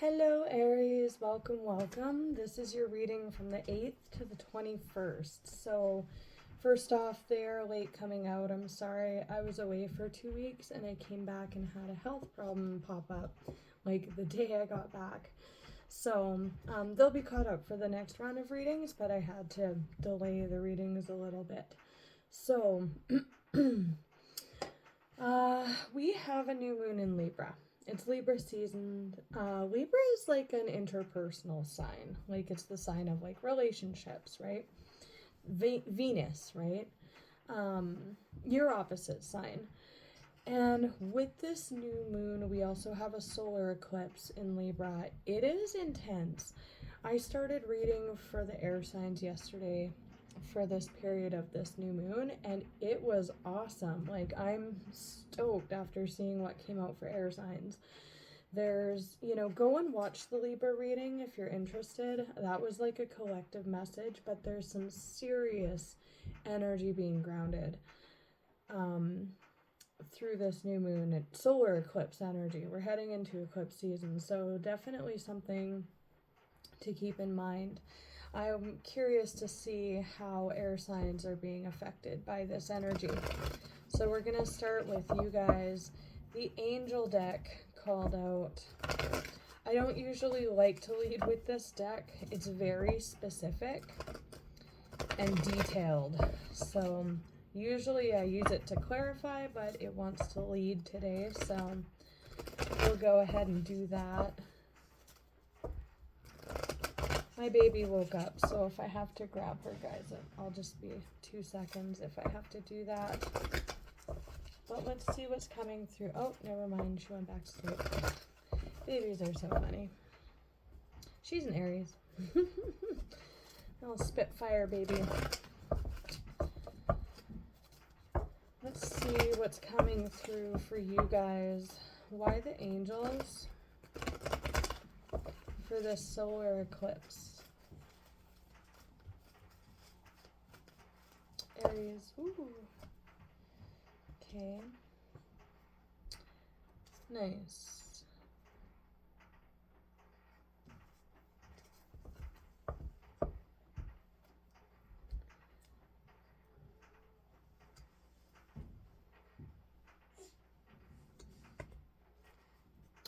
Hello Aries, welcome. This is your reading from the 8th to the 21st. So first off, they are late coming out. I'm sorry, I was away for 2 weeks and I came back and had a health problem pop up like the day I got back. So they'll be caught up for the next round of readings, but I had to delay the readings a little bit. So we have a new moon in Libra. It's Libra season. Libra is like an interpersonal sign. Like it's the sign of like relationships, right? Venus, right? Your opposite sign. And with this new moon, we also have a solar eclipse in Libra. It is intense. I started reading for the air signs yesterday for this period of this new moon, and it was awesome. Like, I'm stoked after seeing what came out for air signs. There's, go and watch the Libra reading if you're interested. That was like a collective message, but there's some serious energy being grounded through this new moon and solar eclipse energy. We're heading into eclipse season, so definitely something to keep in mind. I'm curious to see how air signs are being affected by this energy. So we're going to start with you guys. The angel deck called out. I don't usually like to lead with this deck. It's very specific and detailed. So usually I use it to clarify, but it wants to lead today. So we'll go ahead and do that. My baby woke up, so if I have to grab her, guys, I'll just be 2 seconds if I have to do that. But let's see what's coming through. Oh, never mind. She went back to sleep. Babies are so funny. She's an Aries. Little Spitfire baby. Let's see what's coming through for you guys. Why the angels for this solar eclipse? Aries. Ooh. Okay. Nice.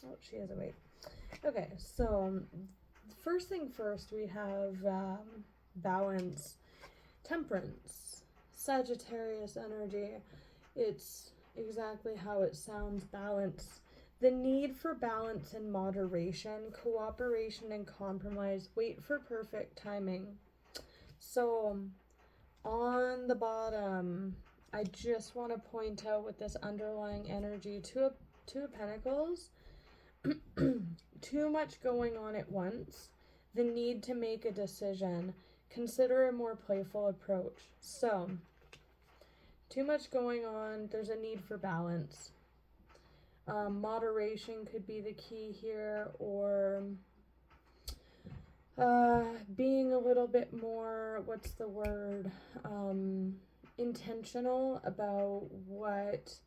Oh, she is awake. Okay, so first thing first, we have balance, temperance, Sagittarius energy. It's exactly how it sounds, balance. The need for balance and moderation, cooperation and compromise. Wait for perfect timing. So on the bottom, I just want to point out with this underlying energy, Two of Pentacles, too much going on at once, the need to make a decision, consider a more playful approach. So, too much going on, there's a need for balance. Moderation could be the key here, or being a little bit more, what's the word, intentional about what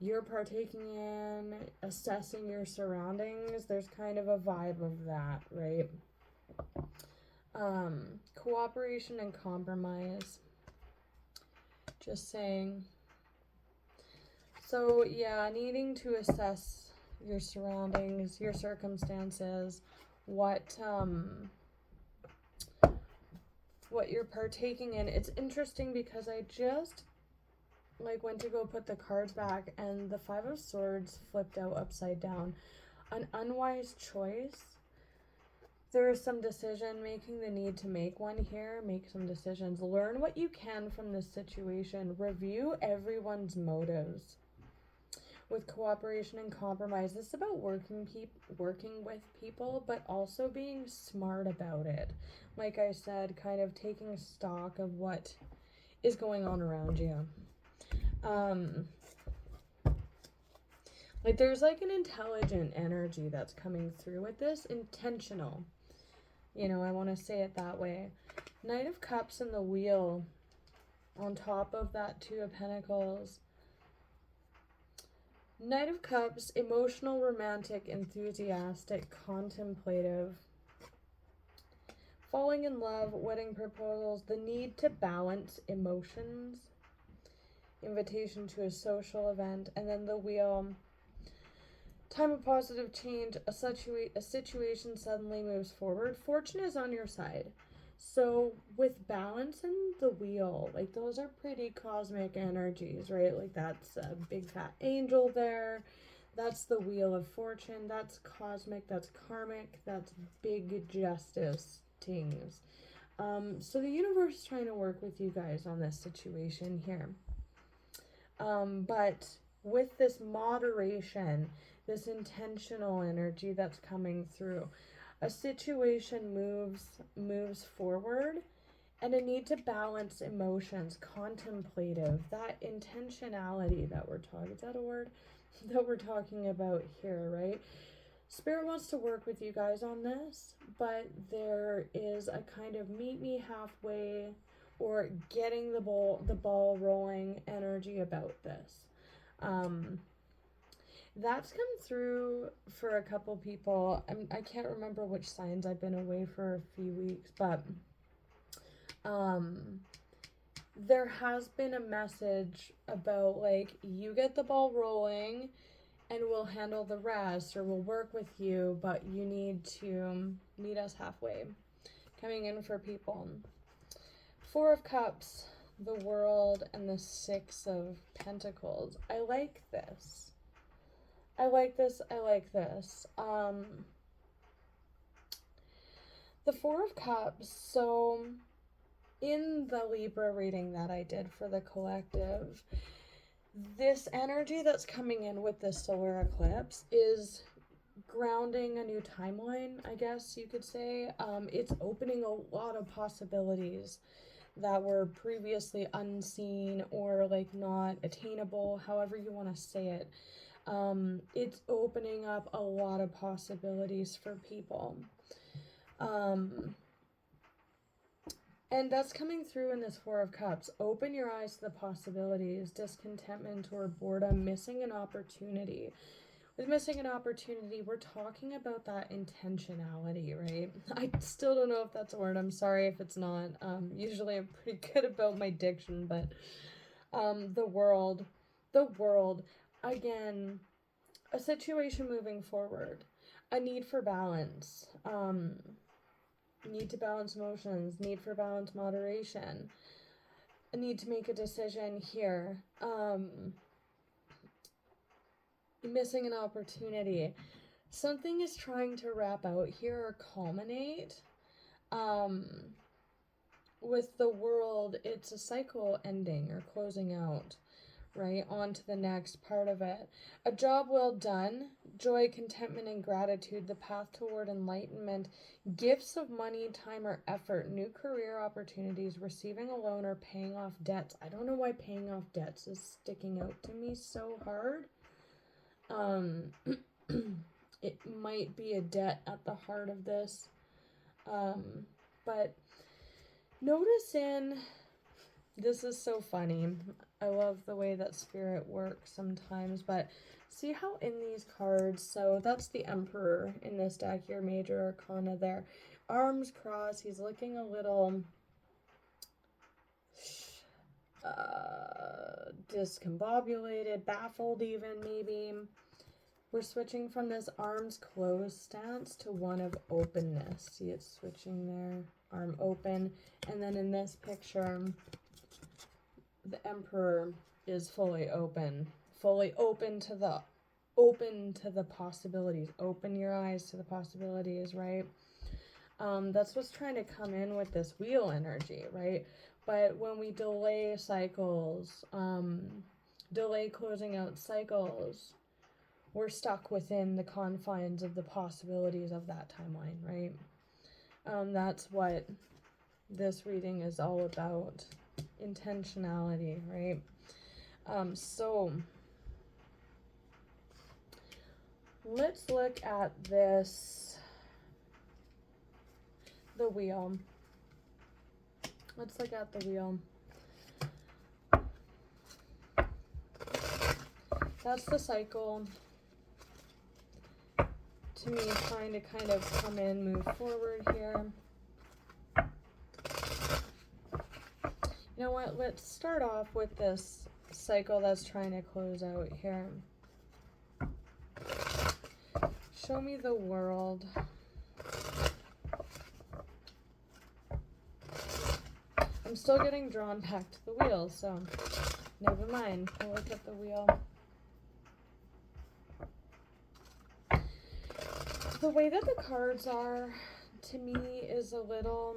you're partaking in, assessing your surroundings. There's kind of a vibe of that, right? Cooperation and compromise. Just saying. So yeah, needing to assess your surroundings, your circumstances, what you're partaking in. It's interesting because I just went to go put the cards back and the Five of Swords flipped out upside down. An unwise choice. There is some decision making, the need to make one here. Make some decisions. Learn what you can from this situation. Review everyone's motives. With cooperation and compromise, this is about working with people, but also being smart about it. Like I said, kind of taking stock of what is going on around you. There's like an intelligent energy that's coming through with this. Intentional. I want to say it that way. Knight of Cups and the Wheel on top of that Two of Pentacles. Knight of Cups, emotional, romantic, enthusiastic, contemplative. Falling in love, wedding proposals, the need to balance emotions, invitation to a social event, and then the Wheel. Time of positive change, a situation suddenly moves forward. Fortune is on your side. So with balance and the Wheel, like those are pretty cosmic energies, right? Like that's a big fat angel there. That's the Wheel of Fortune. That's cosmic. That's karmic. That's big justice things. So the universe is trying to work with you guys on this situation here. But with this moderation, this intentional energy that's coming through, a situation moves forward, and a need to balance emotions, contemplative, that intentionality that we're talking, is that a word? That we're talking about here, right? Spirit wants to work with you guys on this, but there is a kind of meet me halfway or getting the ball rolling energy about this. That's come through for a couple people. I can't remember which signs. I've been away for a few weeks, but there has been a message about like, you get the ball rolling and we'll handle the rest, or we'll work with you, but you need to meet us halfway. Coming in for people. Four of Cups, the World, and the Six of Pentacles. I like this. I like this. I like this. The Four of Cups. So in the Libra reading that I did for the collective, this energy that's coming in with this solar eclipse is grounding a new timeline, I guess you could say. It's opening a lot of possibilities that were previously unseen or like not attainable, however you want to say it. It's opening up a lot of possibilities for people. And that's coming through in this Four of Cups. Open your eyes to the possibilities, discontentment or boredom, missing an opportunity. With missing an opportunity, we're talking about that intentionality, right? I still don't know if that's a word. I'm sorry if it's not. Usually I'm pretty good about my diction, but the world, again, a situation moving forward, a need for balance, need to balance emotions, need for balance, moderation, a need to make a decision here, missing an opportunity. Something is trying to wrap out here or culminate. With the World, it's a cycle ending or closing out, right? On to the next part of it. A job well done, joy, contentment, and gratitude, the path toward enlightenment, gifts of money, time, or effort, new career opportunities, receiving a loan, or paying off debts. I don't know why paying off debts is sticking out to me so hard. It might be a debt at the heart of this. But notice this is so funny. I love the way that Spirit works sometimes, but see how in these cards, so that's the Emperor in this deck, your major arcana there. Arms crossed, he's looking a little discombobulated, baffled even maybe. We're switching from this arms closed stance to one of openness. See, it's switching there, arm open. And then in this picture, the Emperor is fully open to the possibilities. Open your eyes to the possibilities, right? That's what's trying to come in with this Wheel energy, right? But when we delay cycles, delay closing out cycles, we're stuck within the confines of the possibilities of that timeline, right? That's what this reading is all about. Intentionality, right? So let's look at this, the Wheel. Let's look at the Wheel. That's the cycle. To me, trying to kind of come in, move forward here. You know what? Let's start off with this cycle that's trying to close out here. Show me the world. I'm still getting drawn back to the wheel, so never mind. I'll look at the wheel. The way that the cards are, to me, is a little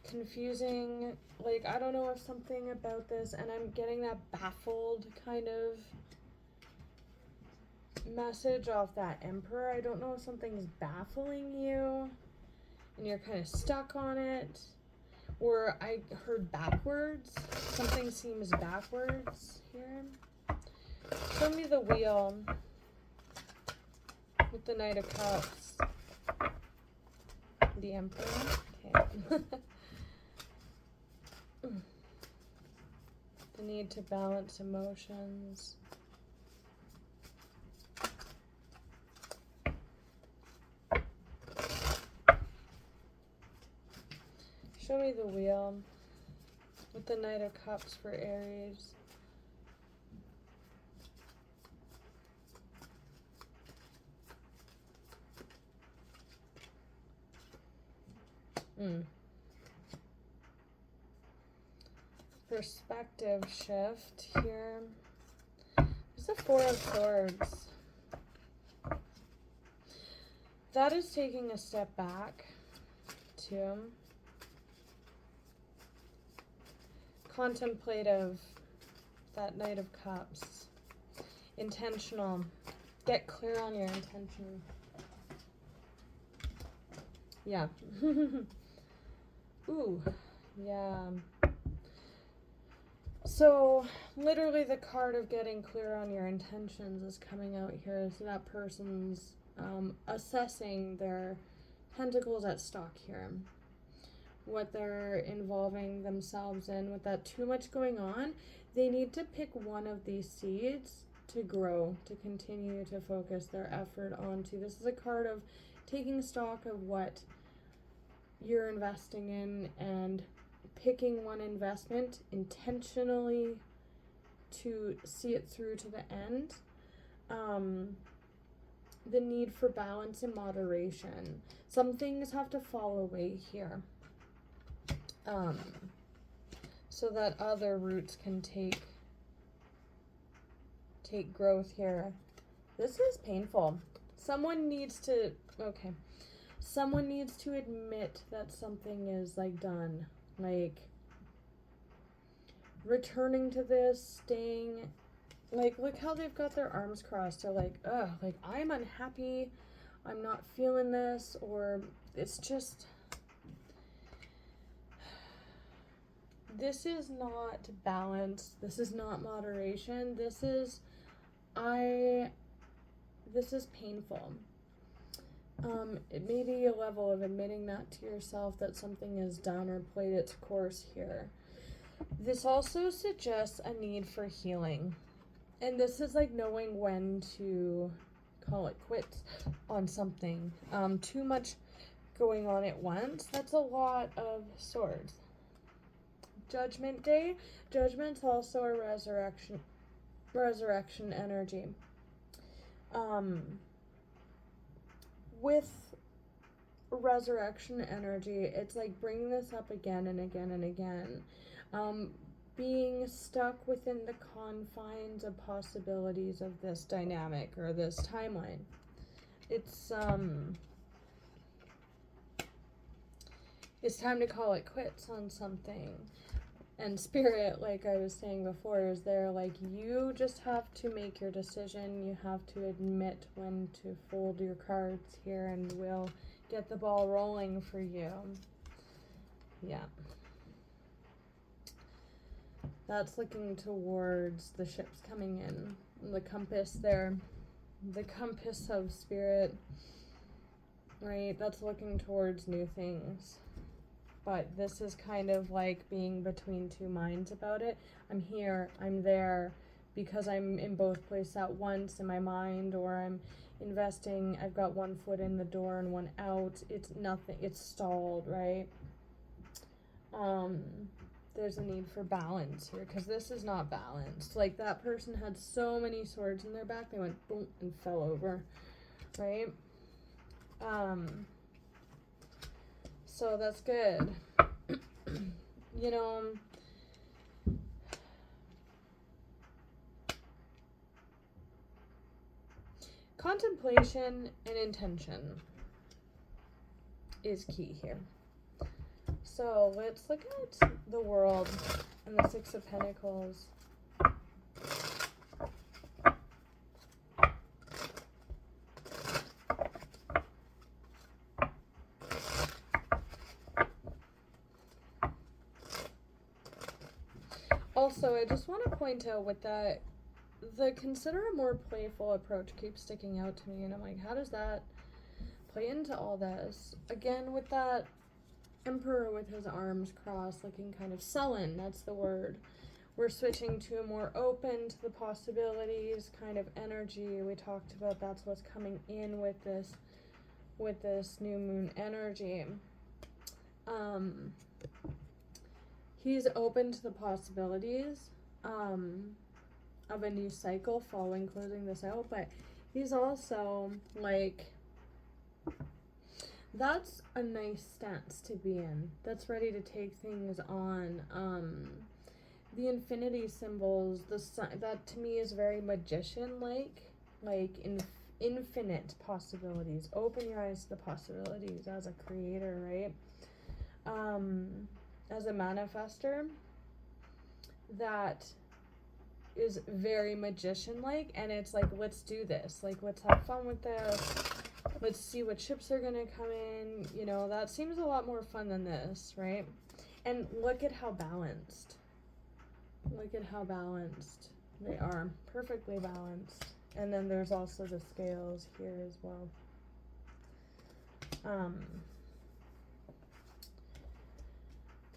confusing. Like, I don't know if something about this, and I'm getting that baffled kind of message off that Emperor. I don't know if something's baffling you and you're kind of stuck on it, or I heard backwards. Something seems backwards here. Show me the wheel with the Knight of Cups. The Emperor. Okay. The need to balance emotions. Show me the wheel with the Knight of Cups for Aries. Perspective shift here. There's the Four of Swords. That is taking a step back too. Contemplative, that Knight of Cups. Intentional. Get clear on your intention. Yeah. Ooh, yeah. So, literally the card of getting clear on your intentions is coming out here. So that person's assessing their pentacles at stock here. What they're involving themselves in. With that too much going on, they need to pick one of these seeds to grow, to continue to focus their effort onto. This is a card of taking stock of what you're investing in and picking one investment intentionally to see it through to the end. The need for balance and moderation. Some things have to fall away here. So that other roots can take growth here. This is painful. Someone needs to admit that something is like done. Like returning to this, staying, like look how they've got their arms crossed. They're like, ugh, like I'm unhappy, I'm not feeling this, or it's just, this is not balance, this is not moderation, this is painful. It may be a level of admitting that to yourself, that something is done or played its course here. This also suggests a need for healing. And this is like knowing when to call it quits on something. Too much going on at once. That's a lot of swords. Judgment Day. Judgment's also a resurrection energy. With resurrection energy, it's like bringing this up again and again and again. Being stuck within the confines of possibilities of this dynamic or this timeline. It's time to call it quits on something. And Spirit, like I was saying before, is there like you just have to make your decision. You have to admit when to fold your cards here, and we'll get the ball rolling for you. Yeah. That's looking towards the ships coming in. The compass there. The compass of Spirit. Right? That's looking towards new things. but this is kind of like being between two minds about it. I'm here, I'm there, because I'm in both places at once in my mind, or I'm investing, I've got one foot in the door and one out. It's nothing, it's stalled, right? There's a need for balance here, because this is not balanced. Like, that person had so many swords in their back, they went boom and fell over, right? So that's good. You know, contemplation and intention is key here. So let's look at the world and the Six of Pentacles. Also, I just want to point out with that, the consider a more playful approach keeps sticking out to me, and I'm like, how does that play into all this? Again, with that Emperor with his arms crossed, looking kind of sullen, that's the word. We're switching to a more open to the possibilities kind of energy. We talked about that's what's coming in with this new moon energy. He's open to the possibilities of a new cycle following closing this out, but he's also like, that's a nice stance to be in. That's ready to take things on. The infinity symbols, the sun, that to me is very magician-like, infinite possibilities. Open your eyes to the possibilities as a creator, right? As a manifester, that is very magician-like, and it's like, let's do this. Like, let's have fun with this. Let's see what ships are gonna come in. You know, that seems a lot more fun than this, right? And look at how balanced. Look at how balanced they are. Perfectly balanced. And then there's also the scales here as well.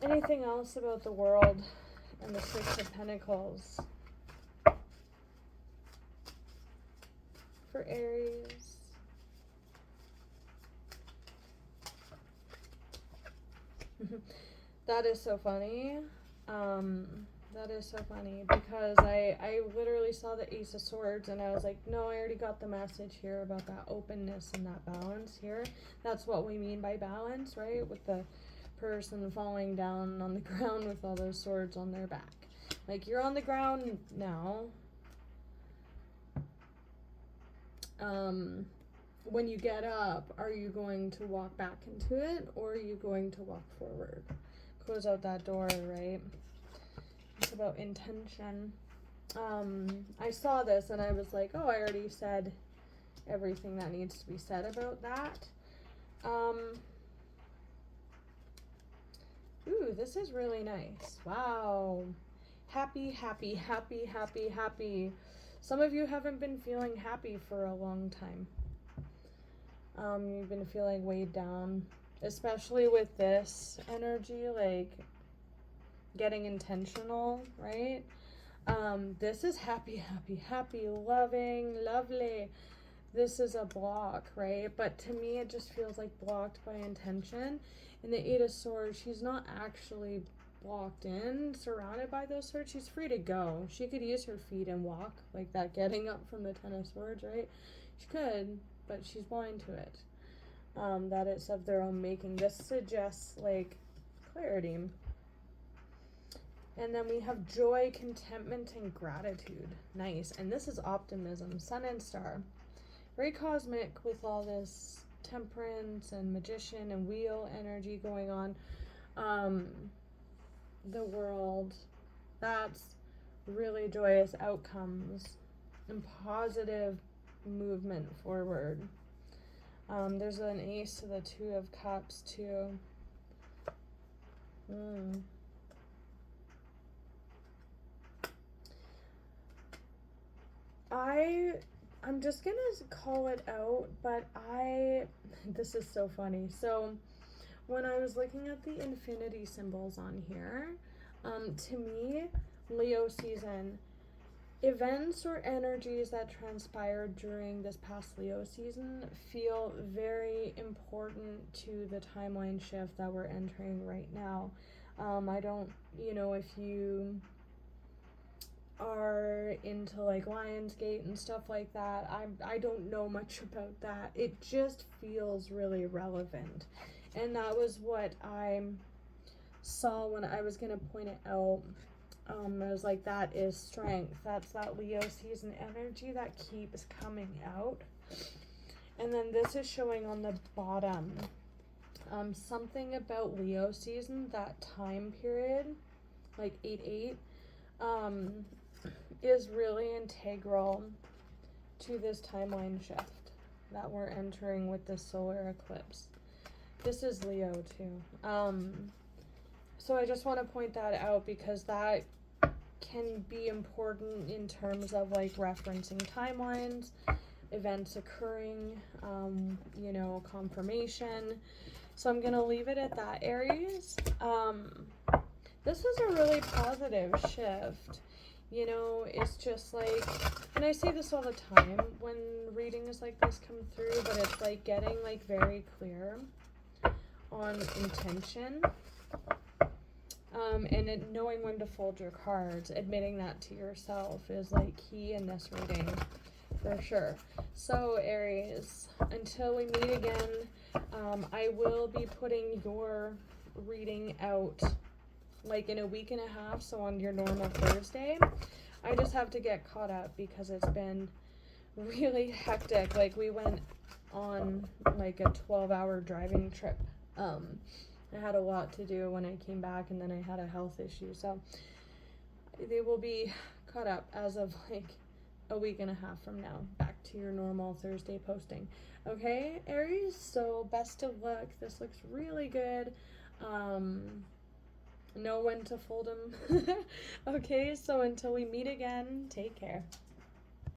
Anything else about the world and the Six of Pentacles for Aries? That is so funny. That is so funny, because I literally saw the Ace of Swords and I was like, no, I already got the message here about that openness and that balance here. That's what we mean by balance, right? With the person falling down on the ground with all those swords on their back. Like, you're on the ground now. When you get up, are you going to walk back into it, or are you going to walk forward? Close out that door, right? It's about intention. I saw this and I was like, oh, I already said everything that needs to be said about that. Ooh, this is really nice. Wow. Happy, happy, happy, happy, happy. Some of you haven't been feeling happy for a long time. You've been feeling weighed down, especially with this energy, like getting intentional, right? This is happy, happy, happy, loving, lovely. This is a block, right? But to me, it just feels like blocked by intention. In the Eight of Swords, she's not actually blocked in, surrounded by those swords. She's free to go. She could use her feet and walk, like that getting up from the Ten of Swords, right? She could, but she's blind to it. That it's of their own making. This suggests, like, clarity. And then we have joy, contentment, and gratitude. Nice. And this is optimism, sun and star. Very cosmic with all this temperance and magician and wheel energy going on. The world, that's really joyous outcomes and positive movement forward. There's an Ace to the Two of Cups too. I'm just gonna call it out, but this is so funny. So when I was looking at the infinity symbols on here, to me, Leo season, events or energies that transpired during this past Leo season feel very important to the timeline shift that we're entering right now. I don't, if you are into like Lionsgate and stuff like that, I don't know much about that. It just feels really relevant. And that was what I saw when I was going to point it out. I was like, that is strength. That's that Leo season energy that keeps coming out. And then this is showing on the bottom. Something about Leo season, that time period, like 8/8, is really integral to this timeline shift that we're entering with the solar eclipse. This is Leo too. So I just want to point that out because that can be important in terms of like referencing timelines, events occurring, confirmation. So I'm going to leave it at that, Aries. This is a really positive shift. It's just like, and I say this all the time when readings like this come through, but it's like getting like very clear on intention, and knowing when to fold your cards, admitting that to yourself is like key in this reading for sure. So Aries, until we meet again, I will be putting your reading out like in a week and a half, so on your normal Thursday. I just have to get caught up because it's been really hectic. Like we went on like a 12-hour driving trip. I had a lot to do when I came back, and then I had a health issue, so they will be caught up as of like a week and a half from now, back to your normal Thursday posting. Okay, Aries, so best of luck. This looks really good. Know when to fold them. Okay, so until we meet again, take care.